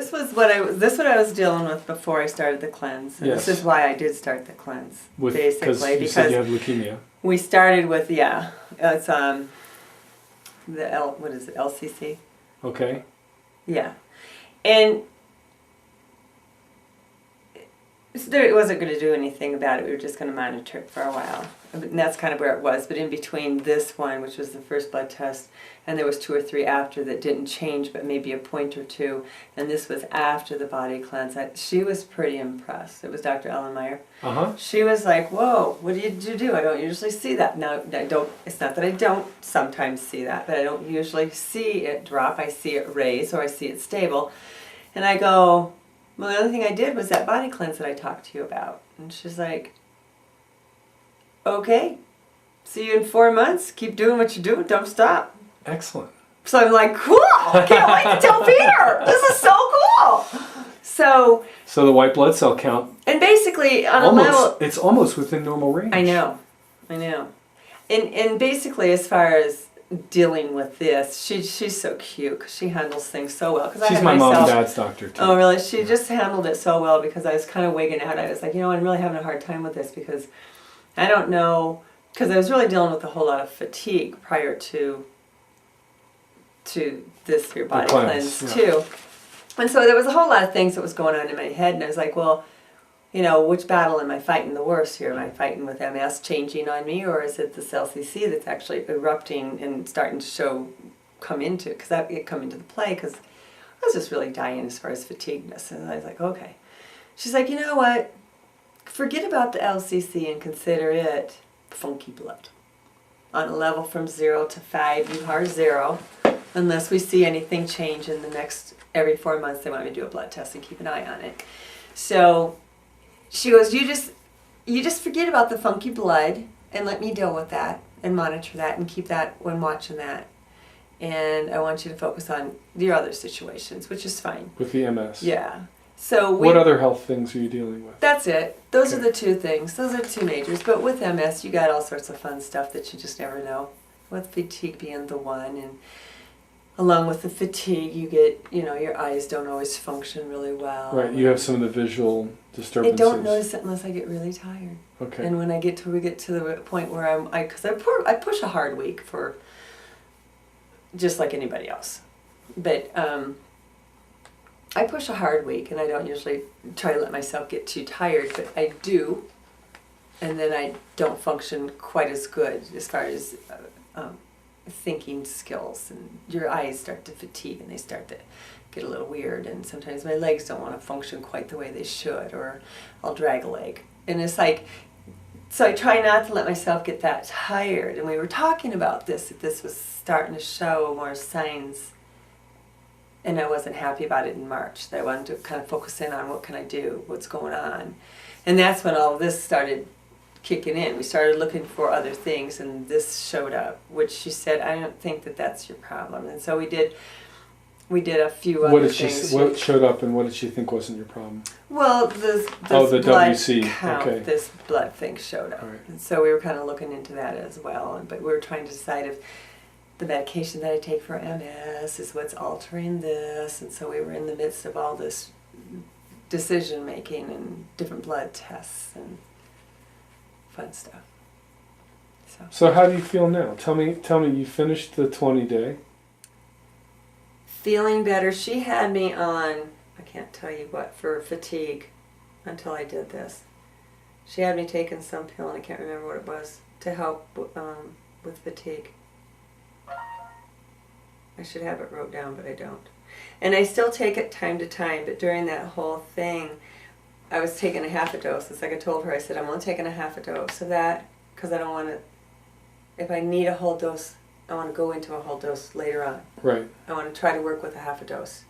This was what I was dealing with before I started the cleanse. And Yes. This is why I did start the cleanse, basically. You said you have leukemia. We started with, it's what is it, LCC? Okay. Yeah. And it wasn't going to do anything about it. We were just going to monitor it for a while. And that's kind of where it was. But in between this one, which was the first blood test, and there was 2 or 3 after that didn't change, but maybe a point or two, and this was after the body cleanse, she was pretty impressed. It was Dr. Ellen Meyer. Uh-huh. She was like, whoa, what did you do? I don't usually see that. Now, it's not that I don't sometimes see that, but I don't usually see it drop. I see it raise, or I see it stable. And I go, well, the only thing I did was that body cleanse that I talked to you about. And she's like, okay, see you in 4 months. Keep doing what you do. Don't stop. Excellent. So I'm like, cool. Can't wait to tell Peter. This is so cool. So the white blood cell count. And basically, on almost, a level, it's almost within normal range. I know. And basically, as far as dealing with this, she's so cute because she handles things so well. She's my mom and dad's doctor too. Oh, really? She just handled it so well because I was kind of wigging out. I was like, I'm really having a hard time with this because I don't know, because I was really dealing with a whole lot of fatigue prior to this here body cleanse too. And so there was a whole lot of things that was going on in my head, and I was like, well, which battle am I fighting the worst here? Am I fighting with MS changing on me, or is it this LCC that's actually erupting and starting to come into the play? Because I was just really dying as far as fatigueness, and I was like, okay. She's like, you know what? Forget about the LCC and consider it funky blood. On a level from 0 to 5, you are 0, unless we see anything change in the next, every 4 months they want me to do a blood test and keep an eye on it. So she goes, you just forget about the funky blood and let me deal with that and monitor that and keep that when watching that. And I want you to focus on your other situations, which is fine. With the MS? Yeah. So what other health things are you dealing with? That's it. Those are the 2 things. Those are 2 majors. But with MS, you got all sorts of fun stuff that you just never know. With fatigue being the one, and along with the fatigue, you get, your eyes don't always function really well. Right. You have some of the visual disturbances. I don't notice it unless I get really tired. Okay. And when we get to the point where because I push a hard week for just like anybody else, but I push a hard week, and I don't usually try to let myself get too tired, but I do, and then I don't function quite as good as far as thinking skills, and your eyes start to fatigue, and they start to get a little weird, and sometimes my legs don't want to function quite the way they should, or I'll drag a leg. And it's like, so I try not to let myself get that tired, and we were talking about this, that this was starting to show more signs. And I wasn't happy about it in March. That I wanted to kind of focus in on what can I do, what's going on. And that's when all of this started kicking in. We started looking for other things, and this showed up, which she said, I don't think that that's your problem. And so we did a few other things. What showed up, and what did she think wasn't your problem? Well, this the blood WC. count, Okay. this blood thing showed up. Right. And so we were kind of looking into that as well. But we were trying to decide if the medication that I take for MS is what's altering this, and so we were in the midst of all this decision making and different blood tests and fun stuff. So how do you feel now? Tell me. You finished the 20-day. Feeling better. She had me on, I can't tell you what, for fatigue until I did this. She had me taking some pill, and I can't remember what it was, to help with fatigue. I should have it wrote down, but I don't. And I still take it time to time, but during that whole thing, I was taking a half a dose. It's like I told her, I said, I'm only taking a half a dose of that because I don't want to, if I need a whole dose, I want to go into a whole dose later on. Right. I want to try to work with a half a dose.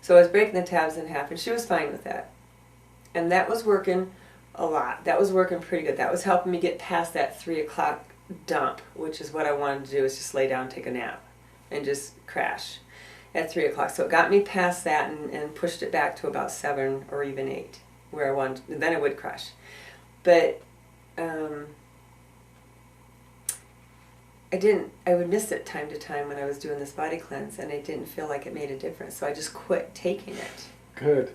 So I was breaking the tabs in half, and she was fine with that. And that was working a lot. That was working pretty good. That was helping me get past that 3 o'clock dump, which is what I wanted to do, is just lay down, take a nap, and just crash at 3 o'clock. So it got me past that and pushed it back to about 7 or even 8, where I wanted, and then it would crash. But I would miss it time to time when I was doing this body cleanse, and I didn't feel like it made a difference. So I just quit taking it. Good.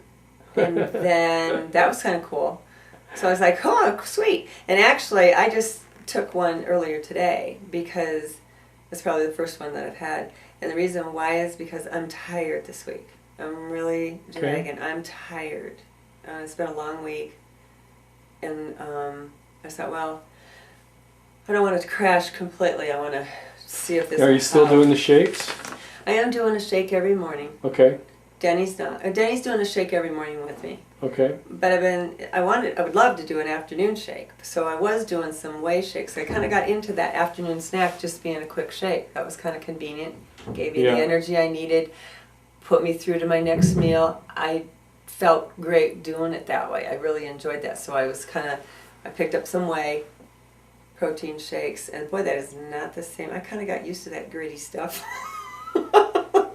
And then that was kind of cool. So I was like, oh, sweet. And actually, I just took one earlier today because it's probably the first one that I've had. And the reason why is because I'm tired this week. I'm really dragging. I'm tired. It's been a long week. And I thought, well, I don't want to crash completely. I want to see if this Are you still doing the shakes? I am doing a shake every morning. Okay. Denny's not. Denny's doing a shake every morning with me. Okay. But I would love to do an afternoon shake. So I was doing some whey shakes. I kind of got into that afternoon snack just being a quick shake. That was kind of convenient. Gave me the energy I needed. Put me through to my next meal. I felt great doing it that way. I really enjoyed that. So I picked up some whey protein shakes, and boy, that is not the same. I kind of got used to that gritty stuff.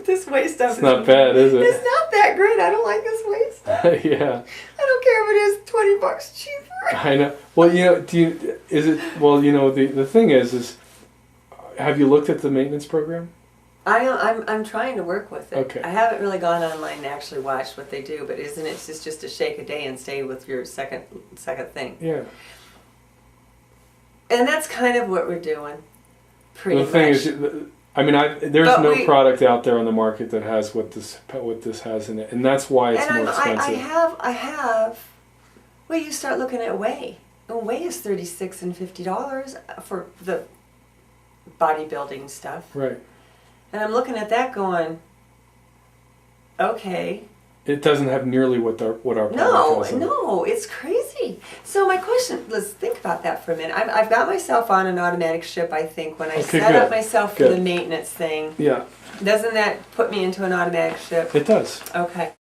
This whey stuff. It's not bad, is it? It's not that great. I don't like this whey stuff. Yeah. I don't care if it is $20 cheaper. I know. Well, the thing is, have you looked at the maintenance program? I'm trying to work with it. Okay. I haven't really gone online and actually watched what they do, but isn't it just a shake a day and stay with your second thing? Yeah. And that's kind of what we're doing. Pretty much. The thing is, there's no product out there on the market that has what this has in it, and that's why it's more expensive. I have. Well, you start looking at whey. And whey is $36 and $50 for the bodybuilding stuff. Right. And I'm looking at that going, okay. It doesn't have nearly what our product has. No, it's crazy. So my question, let's think about that for a minute. I've got myself on an automatic ship, I think, when I set up myself for the maintenance thing. Yeah. Doesn't that put me into an automatic ship? It does. Okay.